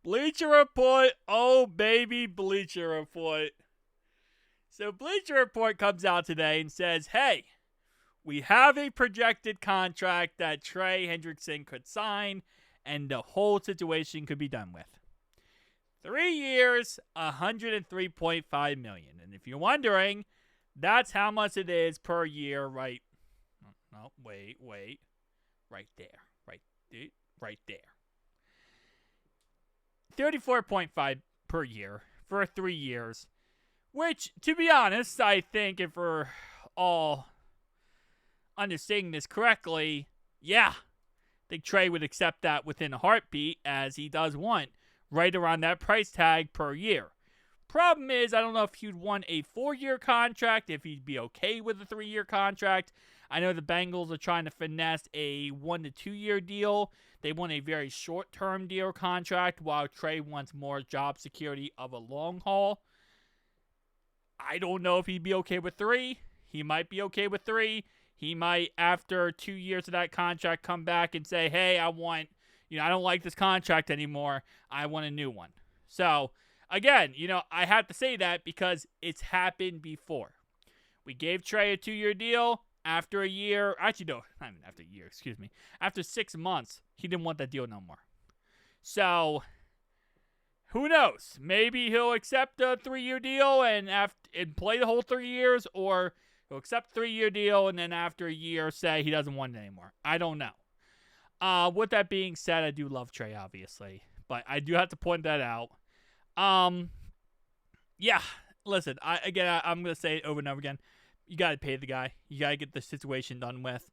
Bleacher Report. Oh, baby, Bleacher Report. So Bleacher Report comes out today and says, hey, we have a projected contract that Trey Hendrickson could sign and the whole situation could be done with. 3 years, $103.5 million. And if you're wondering, that's how much it is per year, right? No, wait. Right there. 34.5 per year for 3 years. Which, to be honest, I think if we're all understanding this correctly, yeah, I think Trey would accept that within a heartbeat, as he does want right around that price tag per year. Problem is, I don't know if he'd want a 4-year contract, if he'd be okay with a 3-year contract. I know the Bengals are trying to finesse a 1 to 2 year deal. They want a very short-term deal contract, while Trey wants more job security of a long haul. I don't know if he'd be okay with 3. He might be okay with 3. He might, after 2 years of that contract, come back and say, hey, I don't like this contract anymore. I want a new one. So, again, I have to say that because it's happened before. We gave Trey a 2-year deal. After a year, actually, no, not even after a year, excuse me. After 6 months, he didn't want that deal no more. So, who knows? Maybe he'll accept a 3-year deal and play the whole 3 years, or he'll accept a 3-year deal and then after a year say he doesn't want it anymore. I don't know. With that being said, I do love Trey, obviously, but I do have to point that out. Yeah, listen, I'm going to say it over and over again. You got to pay the guy. You got to get the situation done with.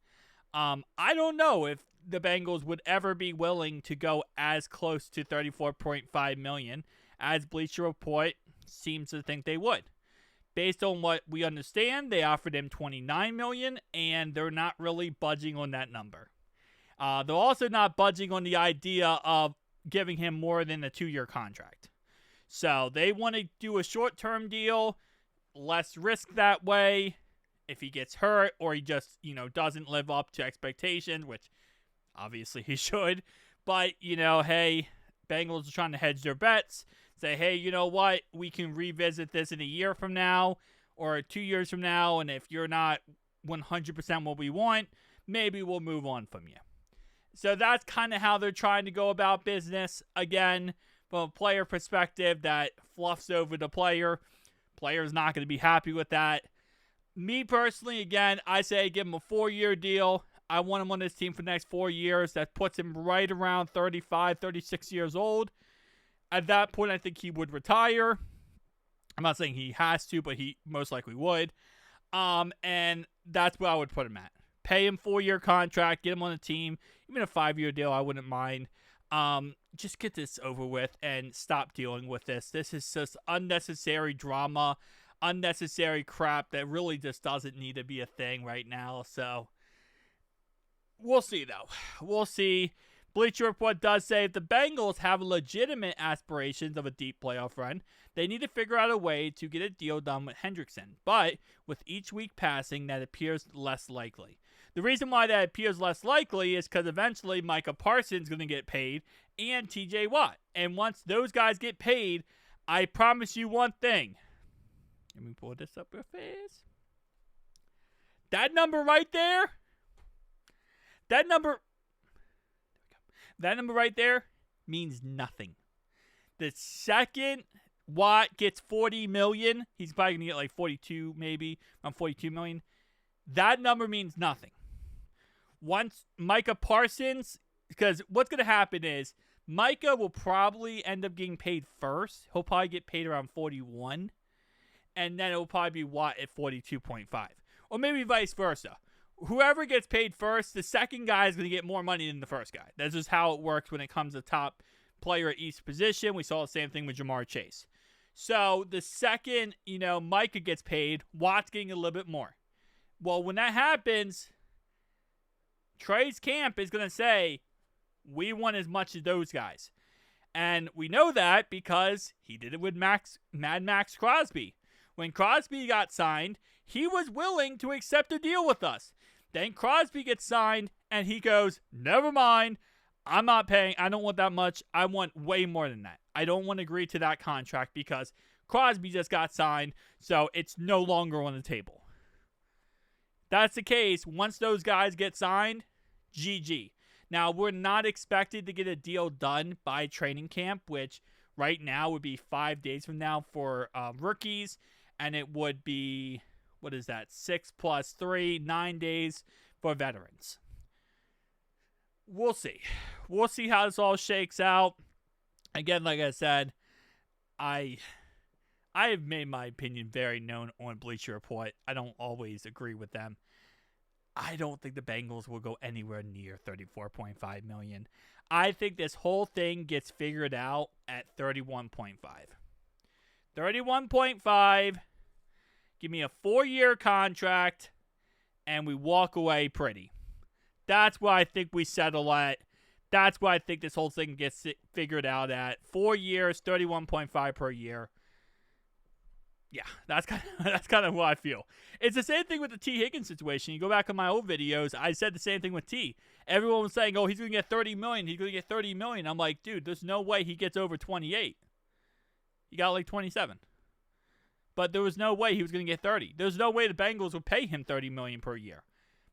I don't know if the Bengals would ever be willing to go as close to $34.5 million as Bleacher Report seems to think they would. Based on what we understand, they offered him $29 million, and they're not really budging on that number. They're also not budging on the idea of giving him more than a 2-year contract. So they want to do a short-term deal, less risk that way. If he gets hurt or he just, doesn't live up to expectations, which obviously he should. But, hey, Bengals are trying to hedge their bets. Say, hey, you know what? We can revisit this in a year from now or 2 years from now. And if you're not 100% what we want, maybe we'll move on from you. So that's kind of how they're trying to go about business. Again, from a player perspective, that fluffs over the player. Player's not going to be happy with that. Me personally, again, I say give him a 4-year deal. I want him on this team for the next 4 years. That puts him right around 35, 36 years old. At that point, I think he would retire. I'm not saying he has to, but he most likely would. And that's where I would put him at. Pay him 4-year contract, get him on the team. Even a 5-year deal, I wouldn't mind. Just get this over with and stop dealing with this. This is just unnecessary drama, unnecessary crap that really just doesn't need to be a thing right now. So, we'll see, though. We'll see. Bleacher Report does say if the Bengals have legitimate aspirations of a deep playoff run, they need to figure out a way to get a deal done with Hendrickson. But with each week passing, that appears less likely. The reason why that appears less likely is because eventually Micah Parsons is going to get paid and TJ Watt. And once those guys get paid, I promise you one thing. Let me pull this up real fast. That number right there, that number right there means nothing. The second Watt gets $40 million, he's probably going to get like 42 maybe, around $42 million. That number means nothing. Once Micah Parsons, because what's going to happen is Micah will probably end up getting paid first. He'll probably get paid around 41. And then it will probably be Watt at 42.5. Or maybe vice versa. Whoever gets paid first, the second guy is going to get more money than the first guy. That's just how it works when it comes to top player at each position. We saw the same thing with Jamar Chase. So the second, Micah gets paid, Watt's getting a little bit more. Well, when that happens, Trey's camp is going to say, we want as much as those guys. And we know that because he did it with Mad Max Crosby. When Crosby got signed, he was willing to accept a deal with us. Then Crosby gets signed, and he goes, never mind, I'm not paying. I don't want that much. I want way more than that. I don't want to agree to that contract because Crosby just got signed, so it's no longer on the table. That's the case. Once those guys get signed, GG. Now, we're not expected to get a deal done by training camp, which right now would be 5 days from now for rookies, and it would be, 6 plus 3, 9 days for veterans. We'll see. We'll see how this all shakes out. Again, like I said, I have made my opinion very known on Bleacher Report. I don't always agree with them. I don't think the Bengals will go anywhere near $34.5 million. I think this whole thing gets figured out at $31.5. $31.5. Give me a 4-year contract, and we walk away pretty. That's what I think we settle at. That's what I think this whole thing gets figured out at. 4 years, $31.5 per year. Yeah, that's kind of what I feel. It's the same thing with the T. Higgins situation. You go back on my old videos, I said the same thing with T. Everyone was saying, oh, he's going to get $30 million. He's going to get $30 million. I'm like, dude, there's no way he gets over 28. He got like 27. But there was no way he was going to get 30. There's no way the Bengals would pay him $30 million per year.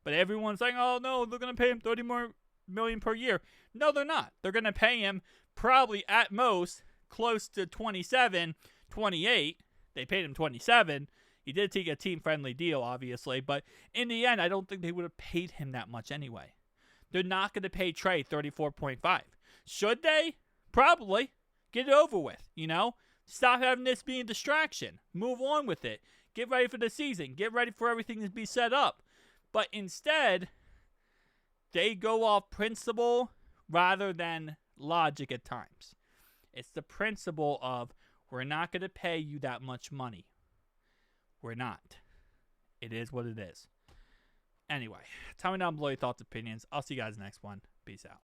But everyone's saying, oh, no, they're going to pay him $30 million per year. No, they're not. They're going to pay him probably at most close to 27, 28. They paid him 27. He did take a team-friendly deal, obviously. But in the end, I don't think they would have paid him that much anyway. They're not going to pay Trey $34.5. Should they? Probably. Get it over with, Stop having this be a distraction. Move on with it. Get ready for the season. Get ready for everything to be set up. But instead, they go off principle rather than logic at times. It's the principle of, we're not going to pay you that much money. We're not. It is what it is. Anyway, tell me down below your thoughts, opinions. I'll see you guys next one. Peace out.